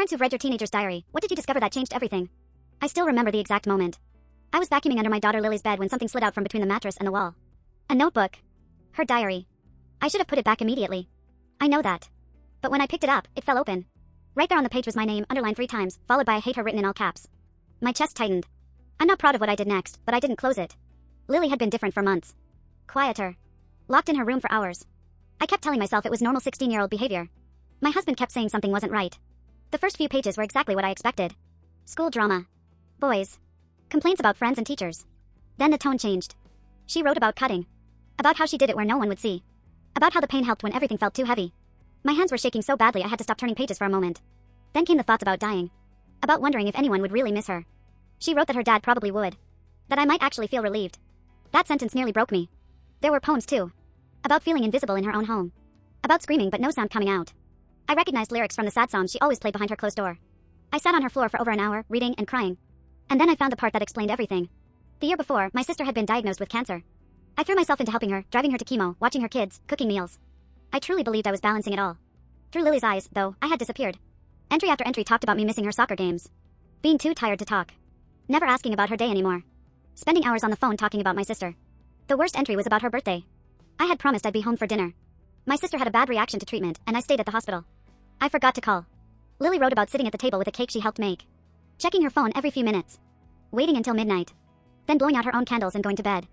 Parents who've read your teenager's diary, what did you discover that changed everything? I still remember the exact moment. I was vacuuming under my daughter Lily's bed when something slid out from between the mattress and the wall. A notebook. Her diary. I should have put it back immediately. I know that. But when I picked it up, it fell open. Right there on the page was my name, underlined 3 times, followed by I hate her written in all caps. My chest tightened. I'm not proud of what I did next, but I didn't close it. Lily had been different for months. Quieter. Locked in her room for hours. I kept telling myself it was normal 16-year-old behavior. My husband kept saying something wasn't right. The first few pages were exactly what I expected. School drama. Boys. Complaints about friends and teachers. Then the tone changed. She wrote about cutting. About how she did it where no one would see. About how the pain helped when everything felt too heavy. My hands were shaking so badly I had to stop turning pages for a moment. Then came the thoughts about dying. About wondering if anyone would really miss her. She wrote that her dad probably would. That I might actually feel relieved. That sentence nearly broke me. There were poems too. About feeling invisible in her own home. About screaming but no sound coming out. I recognized lyrics from the sad songs she always played behind her closed door. I sat on her floor for over an hour, reading and crying. And then I found the part that explained everything. The year before, my sister had been diagnosed with cancer. I threw myself into helping her, driving her to chemo, watching her kids, cooking meals. I truly believed I was balancing it all. Through Lily's eyes, though, I had disappeared. Entry after entry talked about me missing her soccer games. Being too tired to talk. Never asking about her day anymore. Spending hours on the phone talking about my sister. The worst entry was about her birthday. I had promised I'd be home for dinner. My sister had a bad reaction to treatment, and I stayed at the hospital. I forgot to call. Lily wrote about sitting at the table with a cake she helped make. Checking her phone every few minutes. Waiting until midnight. Then blowing out her own candles and going to bed.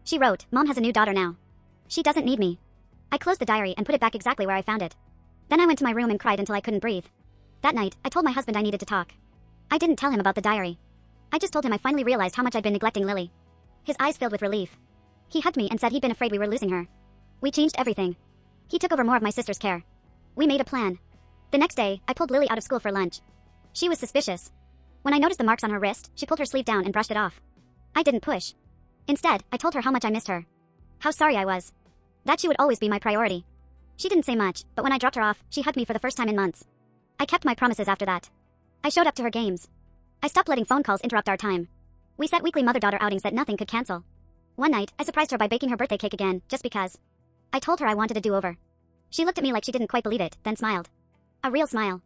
She wrote, Mom has a new daughter now. She doesn't need me. I closed the diary and put it back exactly where I found it. Then I went to my room and cried until I couldn't breathe. That night, I told my husband I needed to talk. I didn't tell him about the diary. I just told him I finally realized how much I'd been neglecting Lily. His eyes filled with relief. He hugged me and said he'd been afraid we were losing her. We changed everything. He took over more of my sister's care. We made a plan. The next day, I pulled Lily out of school for lunch. She was suspicious. When I noticed the marks on her wrist, she pulled her sleeve down and brushed it off. I didn't push. Instead, I told her how much I missed her. How sorry I was. That she would always be my priority. She didn't say much, but when I dropped her off, she hugged me for the first time in months. I kept my promises after that. I showed up to her games. I stopped letting phone calls interrupt our time. We set weekly mother-daughter outings that nothing could cancel. One night, I surprised her by baking her birthday cake again, just because. I told her I wanted a do-over. She looked at me like she didn't quite believe it, then smiled. A real smile.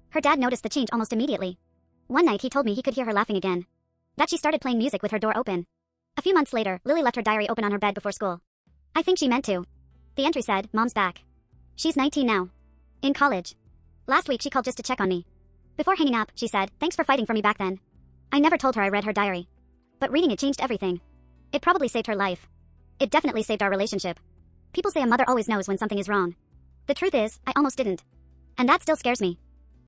Her dad noticed the change almost immediately. One night he told me he could hear her laughing again. That she started playing music with her door open. A few months later, Lily left her diary open on her bed before school. I think she meant to. The entry said, Mom's back. She's 19 now. In college. Last week she called just to check on me. Before hanging up, she said, thanks for fighting for me back then. I never told her I read her diary. But reading it changed everything. It probably saved her life. It definitely saved our relationship. People say a mother always knows when something is wrong. The truth is, I almost didn't. And that still scares me.